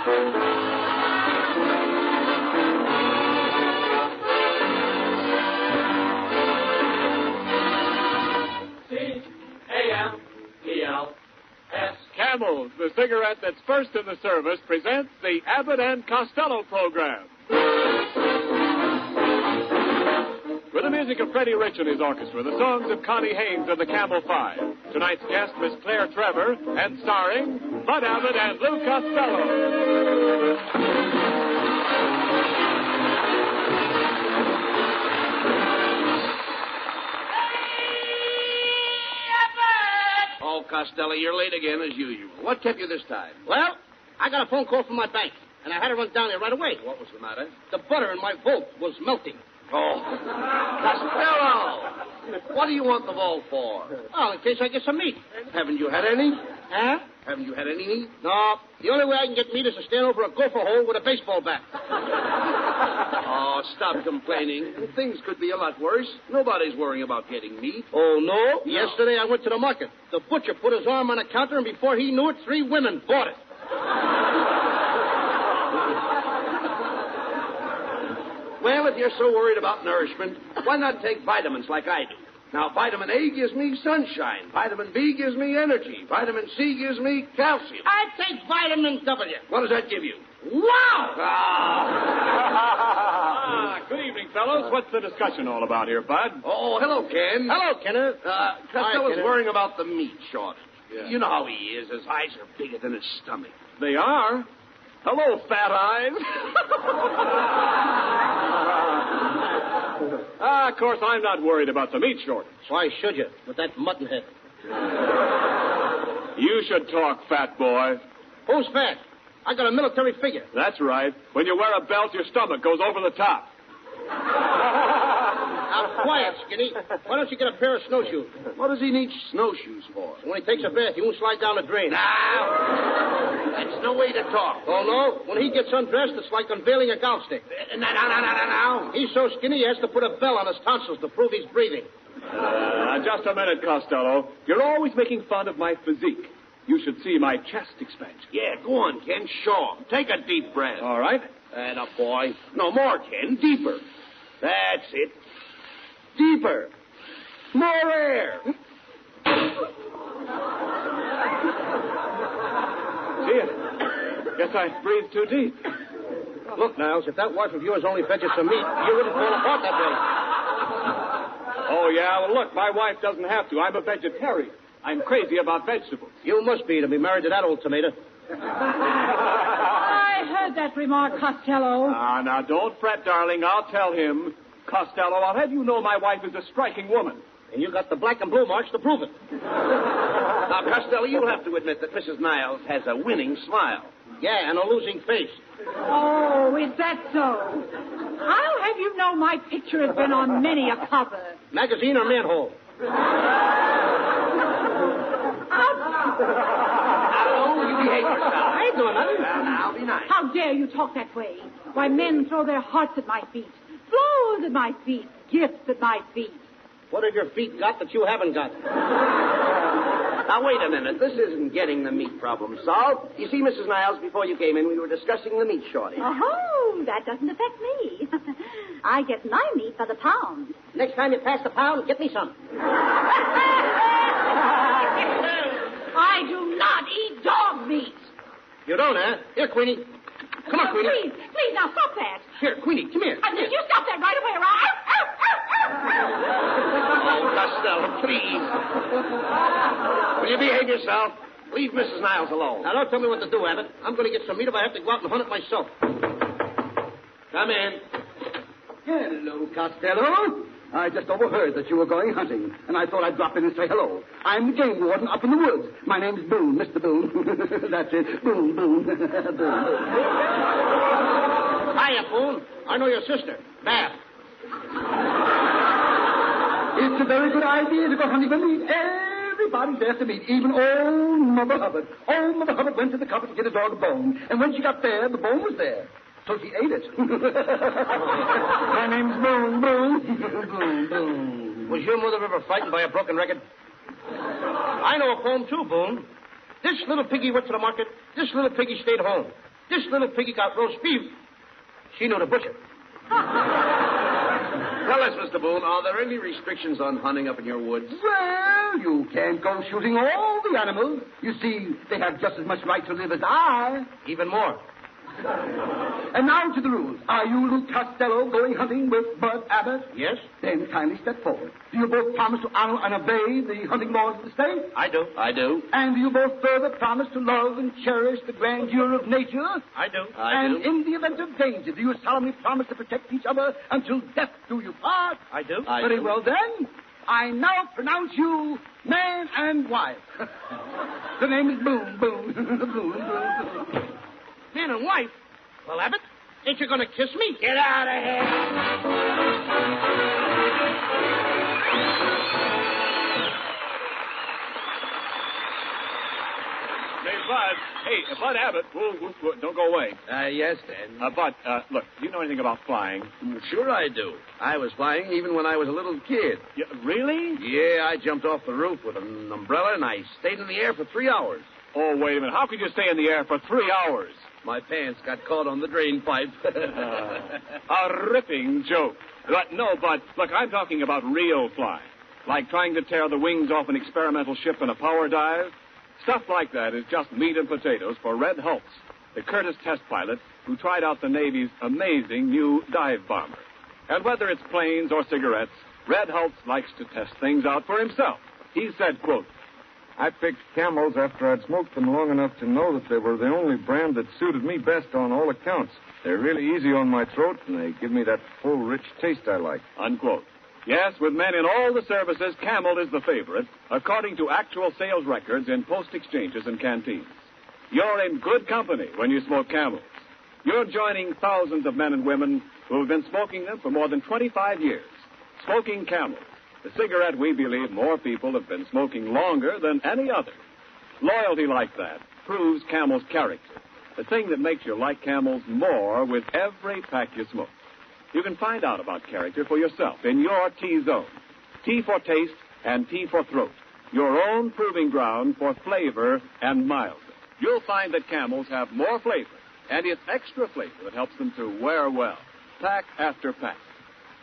C-A-M-E-L-S. Camels, the cigarette that's first in the service, presents the Abbott and Costello program. With the music of Freddie Rich and his orchestra, the songs of Connie Haynes and the Campbell Five. Tonight's guest, Miss Claire Trevor, and starring Bud Abbott and Lou Costello. Oh, Costello, you're late again as usual. What kept you this time? Well, I got a phone call from my bank, and I had to run down there right away. What was the matter? The butter in my vault was melting. Oh, Costello! What do you want the vault for? Oh, in case I get some meat. Haven't you had any? Huh? Haven't you had any meat? No. The only way I can get meat is to stand over a gopher hole with a baseball bat. Oh, stop complaining. Things could be a lot worse. Nobody's worrying about getting meat. Oh, no? No. Yesterday I went to the market. The butcher put his arm on the counter, and before he knew it, 3 women bought it. Well, if you're so worried about nourishment, why not take vitamins like I do? Now, vitamin A gives me sunshine. Vitamin B gives me energy. Vitamin C gives me calcium. I take vitamin W. What does that give you? Wow! Good evening, fellows. What's the discussion all about here, Bud? Oh, hello, Ken. Hello, Kenneth. Costello's Kenneth. worrying about the meat shortage. Yeah. You know how he is. His eyes are bigger than his stomach. They are. Hello, fat eyes. Of course, I'm not worried about the meat shortage. Why should you, with that mutton head? You should talk, fat boy. Who's fat? I got a military figure. That's right. When you wear a belt, your stomach goes over the top. Now, quiet, Skinny. Why don't you get a pair of snowshoes? What does he need snowshoes for? When he takes a bath, he won't slide down the drain. Now, that's no way to talk. Oh, no? When he gets undressed, it's like unveiling a golf stick. Now. He's so skinny, he has to put a bell on his tonsils to prove he's breathing. Just a minute, Costello. You're always making fun of my physique. You should see my chest expansion. Yeah, go on, Ken. Show him. Take a deep breath. All right. And a boy. No, more, Ken. Deeper. That's it. Deeper. More air. See it? Guess I breathed too deep. Look, Niles, if that wife of yours only fed you some meat, you wouldn't fall apart that way. Oh, yeah? Well, look, my wife doesn't have to. I'm a vegetarian. I'm crazy about vegetables. You must be to be married to that old tomato. I heard that remark, Costello. Now, don't fret, darling. I'll tell him. Costello, I'll have you know my wife is a striking woman. And you got the black and blue marks to prove it. Now, Costello, you'll have to admit that Mrs. Niles has a winning smile. Yeah, and a losing face. Oh, is that so? I'll have you know my picture has been on many a cover. Magazine or manhole? Now, you behave yourself. I ain't doing nothing. Well, now, be nice. How dare you talk that way? Why, men throw their hearts at my feet, flowers at my feet, gifts at my feet. What have your feet got that you haven't got? Now, wait a minute. This isn't getting the meat problem solved. You see, Mrs. Niles, before you came in, we were discussing the meat shortage. Oh, that doesn't affect me. I get my meat by the pound. Next time you pass the pound, get me some. I do not eat dog meat. You don't, huh? Here, Queenie. Come on, Queenie. Please, now stop that. Here, Queenie, come here. You stop that right away, or Oh, Costello, please. Will you behave yourself? Leave Mrs. Niles alone. Now, don't tell me what to do, Abbott. I'm going to get some meat if I have to go out and hunt it myself. Come in. Hello, Costello. I just overheard that you were going hunting, and I thought I'd drop in and say hello. I'm the game warden up in the woods. My name's Boone, Mr. Boone. That's it. Boone, Boone. Boone. Hiya, Boone. I know your sister, Bab. It's a very good idea to go hunting for meat. Everybody's there to meet, even old Mother Hubbard. Old Mother Hubbard went to the cupboard to get a dog a bone, and when she got there, the bone was there. So she ate it. My name's Boone, Boone. Boone, Boone. Was your mother ever frightened by a broken record? I know a poem, too, Boone. This little piggy went to the market. This little piggy stayed home. This little piggy got roast beef. She knew the butcher. Tell us, Mr. Boone, are there any restrictions on hunting up in your woods? Well, you can't go shooting all the animals. You see, they have just as much right to live as I. Even more. And now to the rules. Are you, Lou Costello, going hunting with Bud Abbott? Yes? Then kindly step forward. Do you both promise to honor and obey the hunting laws of the state? I do. I do. And do you both further promise to love and cherish the grandeur of nature? I do. And in the event of danger, do you solemnly promise to protect each other until death do you part? I do. Very well, then. I now pronounce you man and wife. The name is Boone, Boone, Boone, Boone. Man and wife? Well, Abbott, ain't you going to kiss me? Get out of here! Bud Abbott. Whoa, don't go away. Yes, Dan. Bud, look, do you know anything about flying? Sure I do. I was flying even when I was a little kid. Yeah, really? Yeah, I jumped off the roof with an umbrella, and I stayed in the air for 3 hours. Oh, wait a minute. How could you stay in the air for 3 hours? My pants got caught on the drain pipe. A ripping joke. But no, Bud, look, I'm talking about real flying. Like trying to tear the wings off an experimental ship in a power dive. Stuff like that is just meat and potatoes for Red Hulse, the Curtiss test pilot who tried out the Navy's amazing new dive bomber. And whether it's planes or cigarettes, Red Hulse likes to test things out for himself. He said, quote, I picked Camels after I'd smoked them long enough to know that they were the only brand that suited me best on all accounts. They're really easy on my throat, and they give me that full, rich taste I like. Unquote. Yes, with men in all the services, Camel is the favorite, according to actual sales records in post exchanges and canteens. You're in good company when you smoke Camels. You're joining thousands of men and women who have been smoking them for more than 25 years. Smoking Camels, the cigarette we believe more people have been smoking longer than any other. Loyalty like that proves Camel's character, the thing that makes you like Camels more with every pack you smoke. You can find out about character for yourself in your T-zone. T for taste and T for throat. Your own proving ground for flavor and mildness. You'll find that Camels have more flavor, and it's extra flavor that helps them to wear well, pack after pack.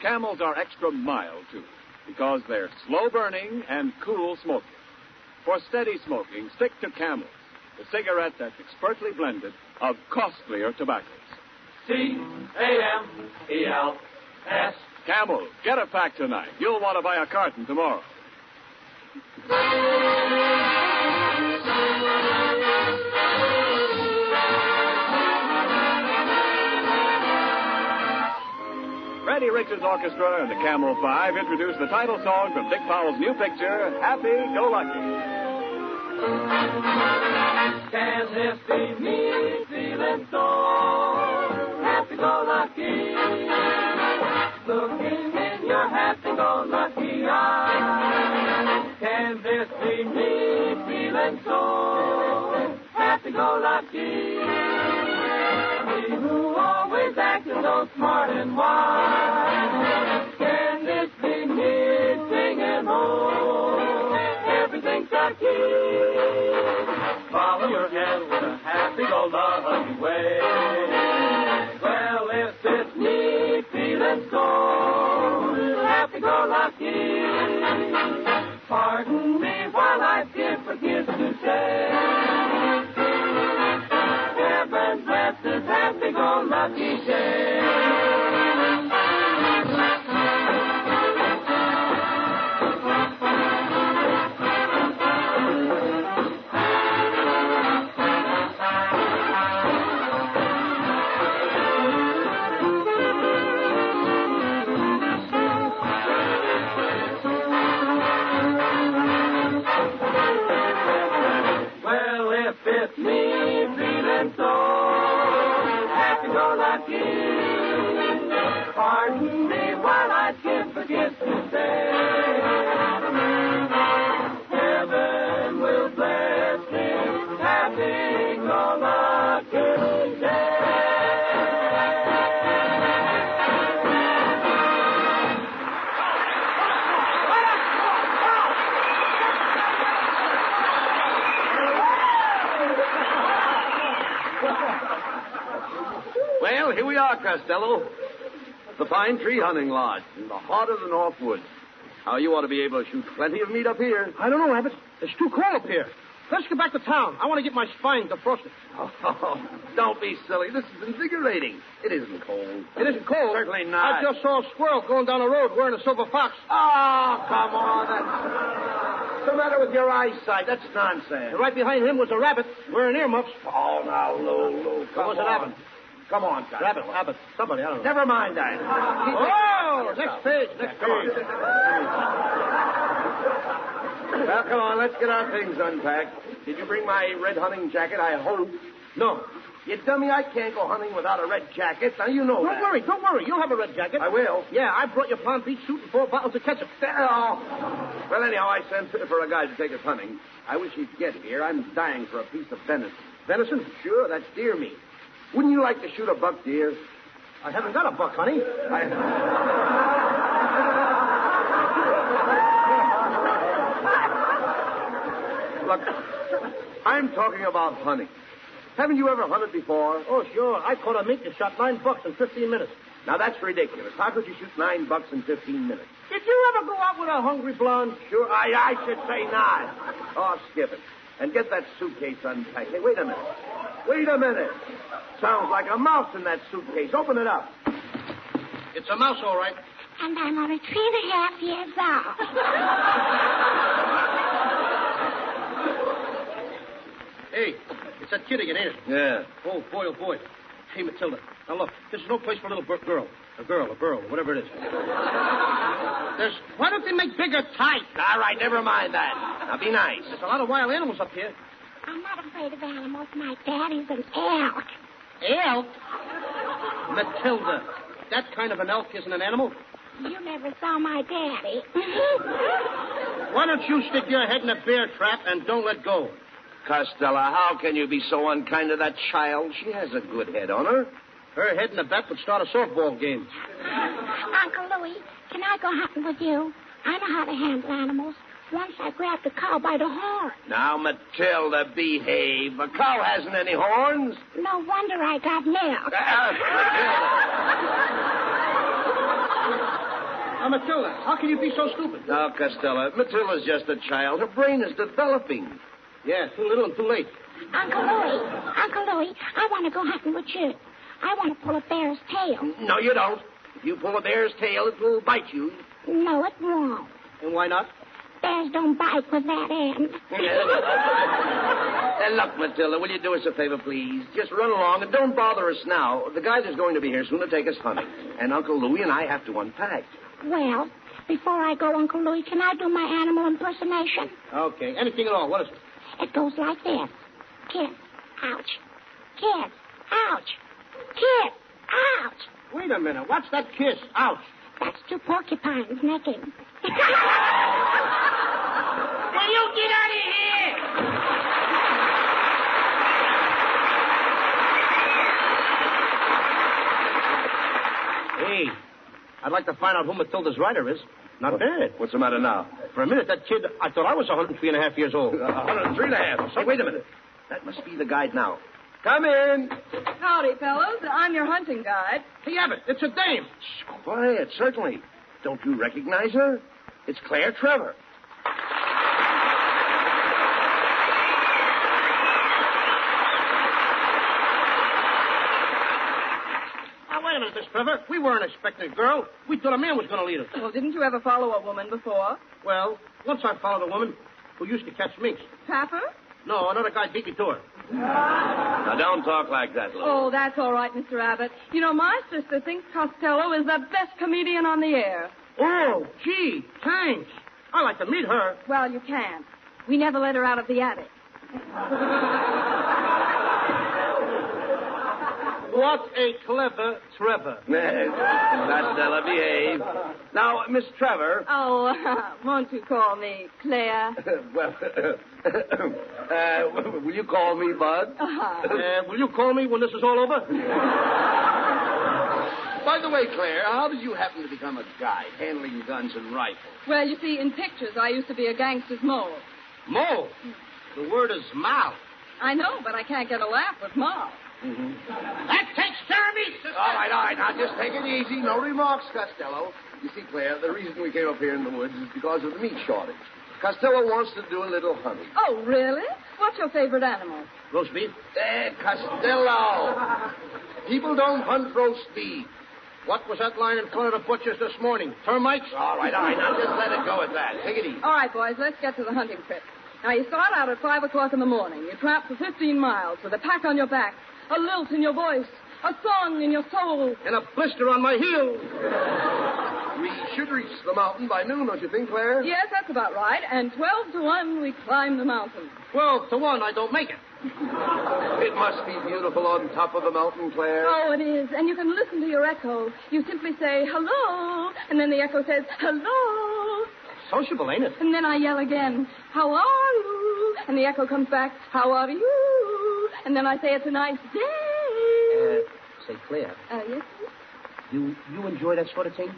Camels are extra mild, too, because they're slow-burning and cool smoking. For steady smoking, stick to Camels, the cigarette that's expertly blended of costlier tobaccos. C-A-M-E-L-S. Camel, get a pack tonight. You'll want to buy a carton tomorrow. Freddie Richards Orchestra and the Camel Five introduce the title song from Dick Powell's new picture, Happy Go Lucky. Can this be me feeling so happy-go-lucky? Looking in your happy-go-lucky eyes. Can this be me feeling so happy-go-lucky? Me who always acted so smart and wise. Can this be me singing home? Everything's a key. Follow your hand with a happy-go-lucky way. Well, if it's me feeling so happy-go-lucky, pardon me while I forget to say, heaven bless this happy-go-lucky day. It's me feeling so happy-go-lucky. Pardon me while I forget to say, heaven will bless this happy-go-lucky day. Well, here we are, Costello. The Pine Tree Hunting Lodge in the heart of the North Woods. How you ought to be able to shoot plenty of meat up here. I don't know, Abbott. It's too cold up here. Let's get back to town. I want to get my spine defrosted. Oh, don't be silly. This is invigorating. It isn't cold. It isn't cold? Certainly not. I just saw a squirrel going down the road wearing a silver fox. Oh, come on. What's the matter with your eyesight? That's nonsense. And right behind him was a rabbit wearing earmuffs. Oh, now, Lou, It was an Abbott. Come on, guys. Abbott. Somebody, I don't know. Never mind that. Oh, next page. Well, come on, let's get our things unpacked. Did you bring my red hunting jacket, I hope? No. You dummy, I can't go hunting without a red jacket. Now, you know Don't worry. You'll have a red jacket. I will. Yeah, I brought you Palm Beach suit and 4 bottles of ketchup. Oh. Well, anyhow, I sent for a guy to take us hunting. I wish he'd get here. I'm dying for a piece of venison. Venison? Sure, that's deer meat. Wouldn't you like to shoot a buck deer? I haven't got a buck, honey. Look, I'm talking about hunting. Haven't you ever hunted before? Oh, sure. I caught a mink that shot $9 in 15 minutes. Now, that's ridiculous. How could you shoot $9 in 15 minutes? Did you ever go out with a hungry blonde? Sure, I should say not. Oh, skip it. And get that suitcase unpacked. Hey, wait a minute. Sounds like a mouse in that suitcase. Open it up. It's a mouse, all right. And I'm only 3.5 years old. Hey, it's that kid again, ain't it? Yeah. Oh, boy. Hey, Matilda. Now, look, this is no place for a little girl. A girl, whatever it is. Why don't they make bigger tights? All right, never mind that. Now, be nice. There's a lot of wild animals up here. I'm not afraid of animals. My daddy's an elk. Elk? Matilda, that kind of an elk isn't an animal. You never saw my daddy. Why don't you stick your head in a bear trap and don't let go? Costello, how can you be so unkind to that child? She has a good head on her. Her head in the bat would start a softball game. Uncle Louie, can I go hunting with you? I know how to handle animals. Once I grabbed a cow by the horn. Now, Matilda, behave. A cow hasn't any horns. No wonder I got milk. Matilda, how can you be so stupid? No, Costello, Matilda's just a child. Her brain is developing. Yeah, too little and too late. Uncle Louie, I want to go hunting with you. I want to pull a bear's tail. No, you don't. If you pull a bear's tail, it will bite you. No, it won't. And why not? Bears don't bite with that end. Look, Matilda, will you do us a favor, please? Just run along and don't bother us now. The guys is going to be here soon to take us hunting. And Uncle Louie and I have to unpack. Well, before I go, Uncle Louie, can I do my animal impersonation? Okay, anything at all. What is it? It goes like this. Kiss, ouch. Kiss, ouch. Kiss, ouch. Wait a minute. What's that kiss? Ouch. That's 2 porcupines necking. Will you get out of here? Hey, I'd like to find out who Matilda's rider is. Not bad. What's the matter now? For a minute, that kid, I thought I was 103.5 years old. 103.5. Hey, wait a minute. That must be the guide now. Come in. Howdy, fellows. I'm your hunting guide. Hey, Abbott, it's a dame. Quiet, certainly. Don't you recognize her? It's Claire Trevor. Now, wait a minute, Miss Trevor. We weren't expecting a girl. We thought a man was going to lead us. Well, didn't you ever follow a woman before? Well, once I followed a woman who used to catch minks. Papa? No, another guy beat me to her. Now, don't talk like that, Lou. Oh, that's all right, Mr. Abbott. You know, my sister thinks Costello is the best comedian on the air. Oh, gee, thanks. I'd like to meet her. Well, you can't. We never let her out of the attic. What a clever Trevor. Costello, behave. Now, Miss Trevor. Oh, won't you call me Claire? Well, will you call me Bud? Will you call me when this is all over? By the way, Claire, how did you happen to become a guide handling guns and rifles? Well, you see, in pictures, I used to be a gangster's mole. Mole? The word is mouth. I know, but I can't get a laugh with Ma. Mm-hmm. That takes care of me, sister. All right. Now, just take it easy. No remarks, Costello. You see, Claire, the reason we came up here in the woods is because of the meat shortage. Costello wants to do a little hunting. Oh, really? What's your favorite animal? Roast beef? Costello. People don't hunt roast beef. What was that line in front of the butcher's this morning? Termites? All right. Now, just let it go at that. Take it easy. All right, boys, let's get to the hunting trip. Now, you start out at 5 o'clock in the morning. You tramp for 15 miles with a pack on your back, a lilt in your voice, a song in your soul. And a blister on my heel. We should reach the mountain by noon, don't you think, Claire? Yes, that's about right. And 12 to 1, we climb the mountain. 12 to 1, I don't make it. It must be beautiful on top of the mountain, Claire. Oh, it is. And you can listen to your echo. You simply say, hello, and then the echo says, hello. Sociable, ain't it? And then I yell again, how are you? And the echo comes back, how are you? And then I say, it's a nice day. Say, Claire. Yes? You enjoy that sort of thing?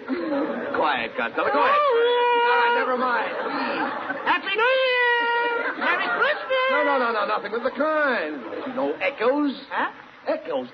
Quiet, Costello. Go ahead. All right, never mind. Please. Happy New Year! Merry Christmas! No, nothing of the kind. No echoes. Huh? Echoes.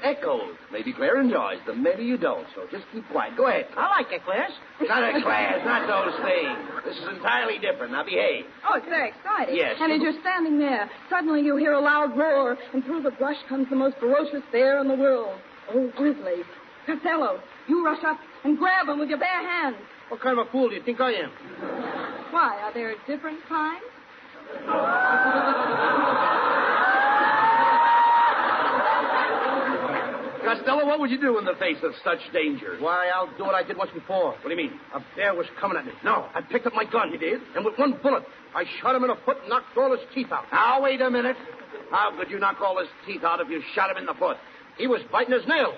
Maybe Claire enjoys them, maybe you don't, so just keep quiet. Go ahead. I like eclairs. Not eclairs, not those things. This is entirely different. Now behave. Oh, it's very exciting. Yes. And as you're standing there, suddenly you hear a loud roar, and through the brush comes the most ferocious bear in the world. Oh, Grizzly. Costello, you rush up and grab him with your bare hands. What kind of a fool do you think I am? Why, are there different kinds? Costello, what would you do in the face of such danger? Why, I'll do what I did once before. What do you mean? A bear was coming at me. No, I picked up my gun. You did? And with one bullet, I shot him in the foot and knocked all his teeth out. Now, wait a minute. How could you knock all his teeth out if you shot him in the foot? He was biting his nails.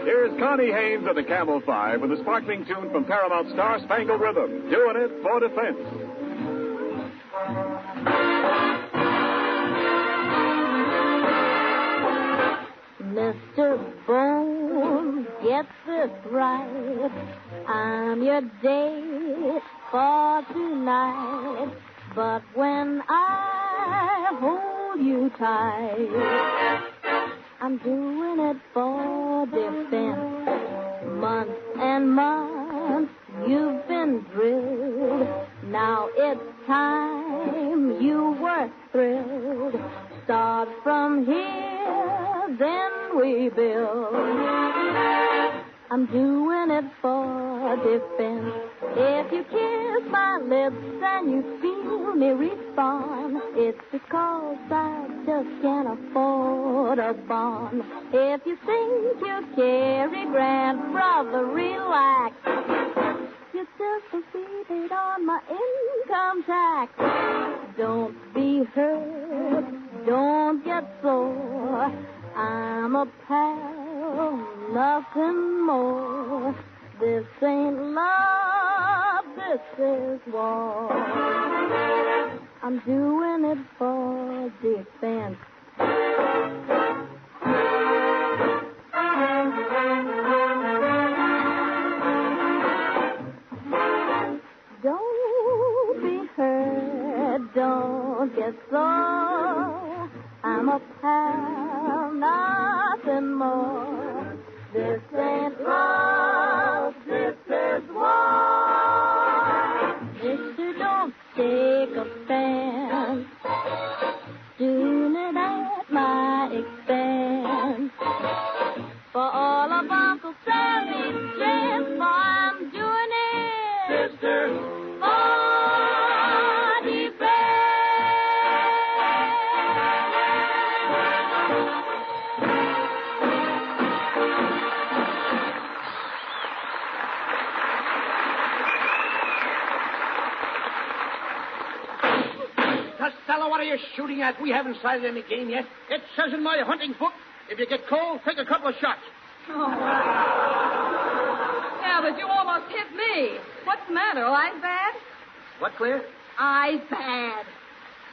Here's Connie Haynes of the Camel 5 with a sparkling tune from Paramount's Star Spangled Rhythm, doing it for defense. Mr. Bones, get this right. I'm your date for tonight. But when I hold you tight, I'm doing it for defense. Months and months you've been drilled. Now it's time you were thrilled. Start from here, then we build. I'm doing it for defense. If you kiss my lips and you feel me respond, it's because I just can't afford a bond. If you think you carry Grant, brother, relax. You just proceeded on my income tax. Don't be hurt, don't get sore. I'm a pal, nothing more. This ain't love, this is war. I'm doing it for defense. Don't be hurt, don't get sore. I'm a pal, nothing more. This ain't love, this is war. Mister, don't take offense. Doing it at my expense. For all of Uncle Sammy's strength, I'm doing it. Sister, for defense. Costello, what are you shooting at? We haven't sighted any game yet. It says in my hunting book, if you get cold, take a couple of shots. Oh. Yeah, but you almost hit me. What's the matter? Eyes bad? What, Claire? Eyes bad.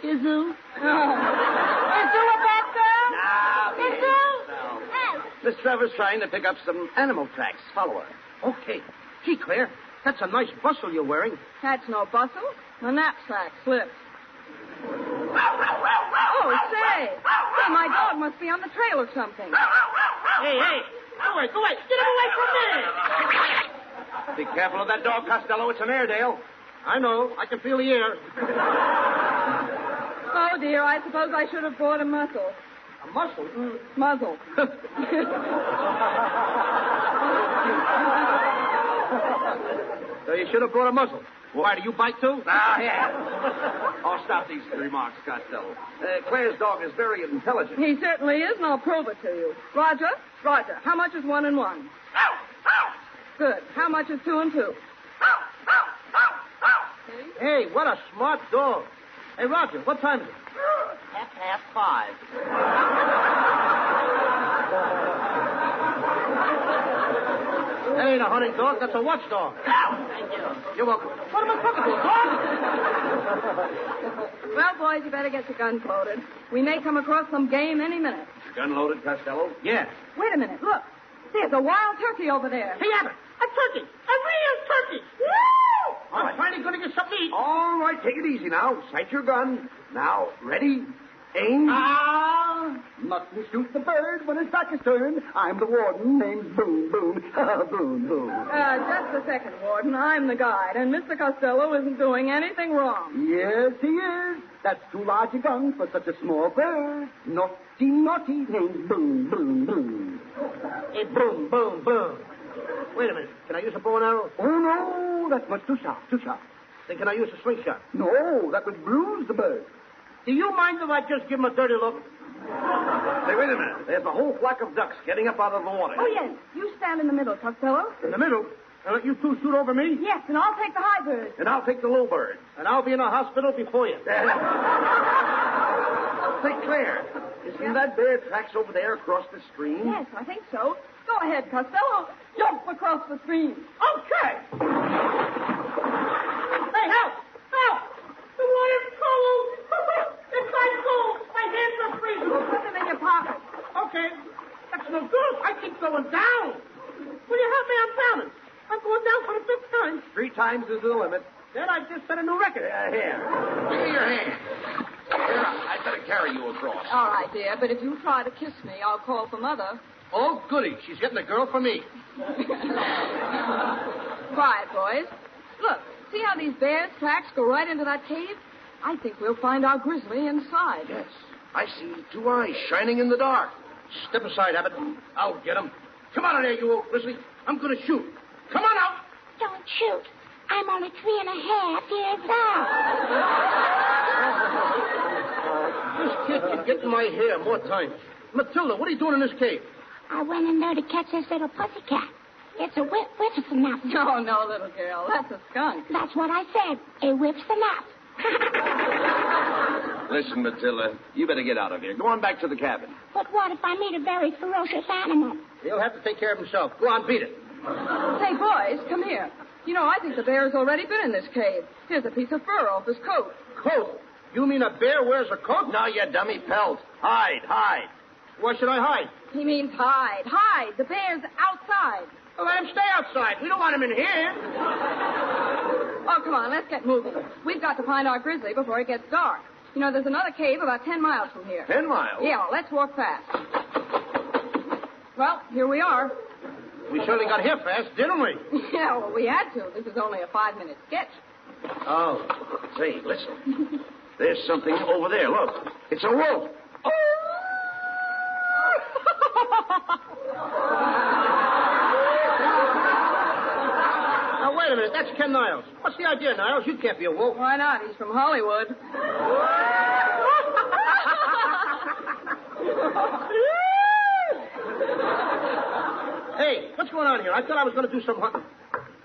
Izu? Oh. Izu with that girl? Now, Izu? Miss Trevor's trying to pick up some animal tracks. Follow her. Okay. Gee, Claire, that's a nice bustle you're wearing. That's no bustle. My knapsack slipped. Oh, say, my dog must be on the trail or something. Hey, go away. Get him away from me. Be careful of that dog, Costello. It's an Airedale. I know. I can feel the air. Oh, dear, I suppose I should have bought a muzzle. A muscle? Muzzle. So you should have brought a muzzle. Why, do you bite too? Yeah. I'll stop these remarks, Costello. Claire's dog is very intelligent. He certainly is, and I'll prove it to you. Roger, how much is 1 and 1? Good. How much is 2 and 2? Hey, what a smart dog. Hey, Roger, what time is it? 5:30. That ain't a hunting dog. That's a watchdog. Thank you. You're welcome. What am I talking to, a dog? Well, boys, you better get your guns loaded. We may come across some game any minute. Gun loaded, Costello? Yeah. Wait a minute. Look. There's a wild turkey over there. Hey, Abbott, a turkey. A real turkey. Woo! I'm finally going to get something to eat. All right, take it easy now. Sight your gun. Now, ready? Aim. Mustn't shoot the bird when his back is turned. I'm the warden, named Boom Boom. Boom Boom. Just a second, Warden. I'm the guide, and Mr. Costello isn't doing anything wrong. Yes, he is. That's too large a gun for such a small bird. Naughty, named Boom Boom Boom. Hey, boom. Wait a minute. Can I use a bow and arrow? Oh, no, that's much too sharp. Then can I use a slingshot? No, that would bruise the bird. Do you mind if I just give him a dirty look? Hey, wait a minute. There's a whole flock of ducks getting up out of the water. Oh, yes. You stand in the middle, Costello. In the middle? And let you two shoot over me? Yes, and I'll take the high bird. And I'll take the low bird. And I'll be in a hospital before you. Say, Claire, isn't that bear tracks over there across the stream? Yes, I think so. Go ahead, Costello. Jump across the stream. Okay. Hey, help! The water's cold! It's ice cold! My hands are freezing! Put them in your pocket. Okay. That's no good. I keep going down. Will you help me? I'm drowning. I'm going down for the 5th time. 3 times is the limit. Then I just set a new record. Here. Give me your hand. Here, I'd better carry you across. All right, dear, but if you try to kiss me, I'll call for Mother. Oh, goody. She's getting a girl for me. Quiet, boys. Look, see how these bears' tracks go right into that cave? I think we'll find our grizzly inside. Yes. I see 2 eyes shining in the dark. Step aside, Abbott. I'll get him. Come on in there, you old grizzly. I'm going to shoot. Come on out. Don't shoot. I'm only 3.5 years old. This kid can get in my hair more times. Matilda, what are you doing in this cave? I went in there to catch this little pussycat. It's a whippersnapper. No, little girl. That's a skunk. That's what I said. A whippersnapper. Listen, Matilda, you better get out of here. Go on back to the cabin. But what if I meet a very ferocious animal? He'll have to take care of himself. Go on, beat it. Say, boys, come here. You know, I think the bear's already been in this cave. Here's a piece of fur off his coat. Coat? You mean a bear wears a coat? No, you dummy pelt. Hide. Why should I hide? He means hide. The bear's outside. Well, let him stay outside. We don't want him in here. Oh, come on, let's get moving. We've got to find our grizzly before it gets dark. You know, there's another cave about 10 miles from here. 10 miles? Yeah, well, let's walk fast. Well, here we are. We surely got here fast, didn't we? Yeah, well, we had to. This is only a 5-minute sketch. Oh. Say, listen. There's something over there. Look. It's a wolf. Now, wait a minute. That's Ken Niles. What's the idea, Niles? You can't be a wolf. Why not? He's from Hollywood. Hey, what's going on here? I thought I was going to do some hunting.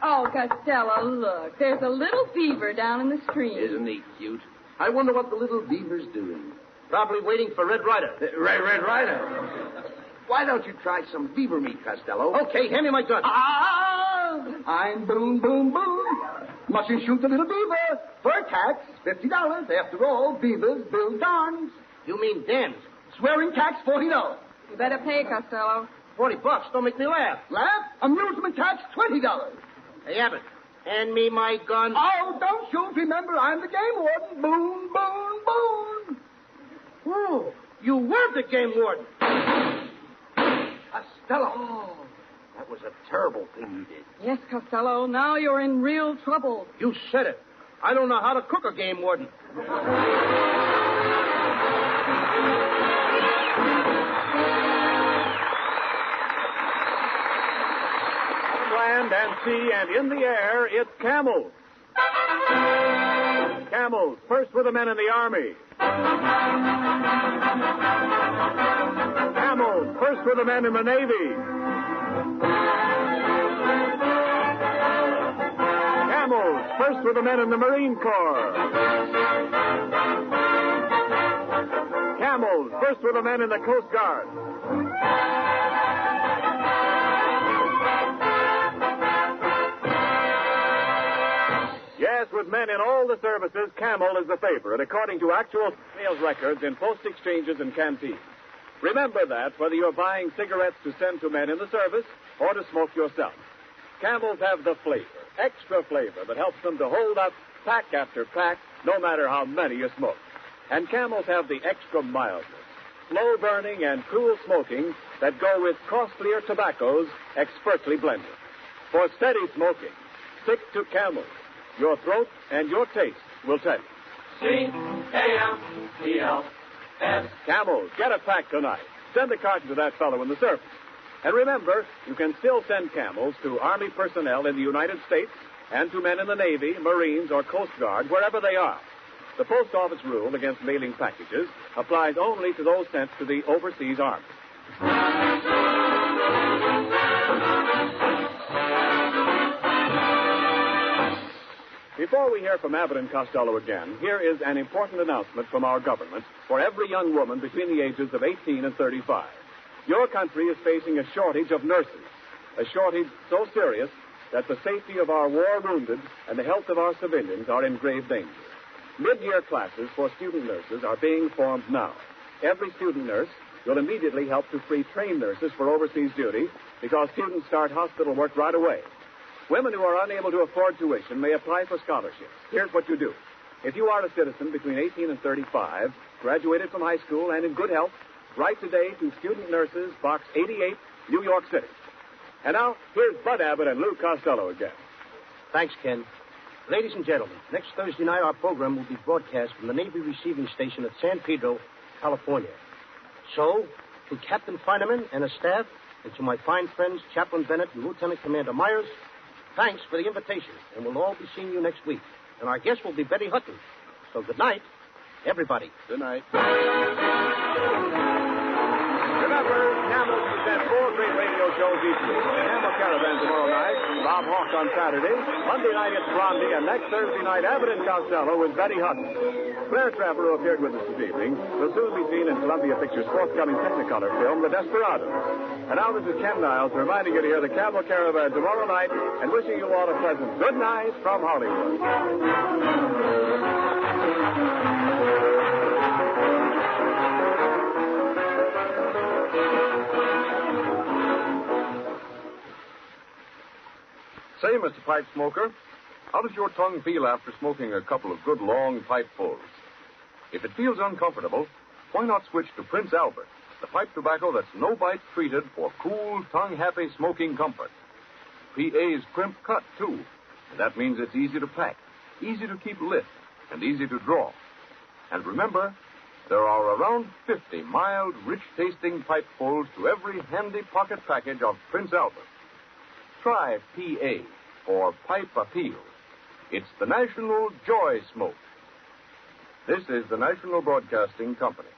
Oh, Costello, look. There's a little beaver down in the stream. Isn't he cute? I wonder what the little beaver's doing. Probably waiting for Red Ryder. Red Ryder. Why don't you try some beaver meat, Costello? Okay, hand me my gun. I'm Boom Boom Boom. Mustn't shoot the little beaver. Fur tax, $50. After all, beavers build barns. You mean dams? Swearing tax, $40. You better pay, Costello. $40. Don't make me laugh. Laugh? Amusement tax, $20. Hey, Abbott, hand me my gun. Oh, don't shoot. Remember, I'm the game warden. Boom, boom, boom. Oh, you were the game warden. Costello. Oh, that was a terrible thing you did. Yes, Costello, now you're in real trouble. You said it. I don't know how to cook a game warden. Land and sea and in the air, it's camels. Camels, first with the men in the army. Camels, first with the men in the Navy. Camels, first with the men in the Marine Corps. Camels, first with the men in the Coast Guard. Yes, with men in all the services, Camel is the favorite, according to actual sales records in post exchanges and canteens. Remember that, whether you're buying cigarettes to send to men in the service or to smoke yourself. Camels have the flavor, extra flavor, that helps them to hold up pack after pack, no matter how many you smoke. And Camels have the extra mildness, slow burning and cool smoking that go with costlier tobaccos expertly blended. For steady smoking, stick to Camels. Your throat and your taste will tell you. C-A-M-E-L-S. Camels, get a pack tonight. Send a carton to that fellow in the service. And remember, you can still send Camels to Army personnel in the United States and to men in the Navy, Marines, or Coast Guard, wherever they are. The Post Office rule against mailing packages applies only to those sent to the overseas army. Before we hear from Abbott and Costello again, here is an important announcement from our government for every young woman between the ages of 18 and 35. Your country is facing a shortage of nurses, a shortage so serious that the safety of our war-wounded and the health of our civilians are in grave danger. Mid-year classes for student nurses are being formed now. Every student nurse will immediately help to free trained nurses for overseas duty because students start hospital work right away. Women who are unable to afford tuition may apply for scholarships. Here's what you do. If you are a citizen between 18 and 35, graduated from high school and in good health, write today to Student Nurses, Box 88, New York City. And now, here's Bud Abbott and Lou Costello again. Thanks, Ken. Ladies and gentlemen, next Thursday night our program will be broadcast from the Navy Receiving Station at San Pedro, California. So, to Captain Feineman and his staff, and to my fine friends Chaplain Bennett and Lieutenant Commander Myers, thanks for the invitation, and we'll all be seeing you next week. And our guest will be Betty Hutton. So good night, everybody. Good night. Remember, Camels present 4 great radio shows each week. The Camel Caravan tomorrow night, Bob Hawk on Saturday. Monday night it's Blondie, and next Thursday night, Abbott and Costello with Betty Hutton. Claire Trevor, who appeared with us this evening, will soon be seen in Columbia Pictures' forthcoming Technicolor film, The Desperados. And now this is Ken Niles reminding you to hear the Camel Caravan tomorrow night and wishing you all a pleasant good night from Hollywood. Say, Mr. Pipe Smoker, how does your tongue feel after smoking a couple of good long pipefuls? If it feels uncomfortable, why not switch to Prince Albert, the pipe tobacco that's no-bite treated for cool, tongue-happy smoking comfort. PA's crimp cut, too, and that means it's easy to pack, easy to keep lit, and easy to draw. And remember, there are around 50 mild, rich-tasting pipefuls to every handy pocket package of Prince Albert. Try PA, or Pipe Appeal. It's the National Joy Smoke. This is the National Broadcasting Company.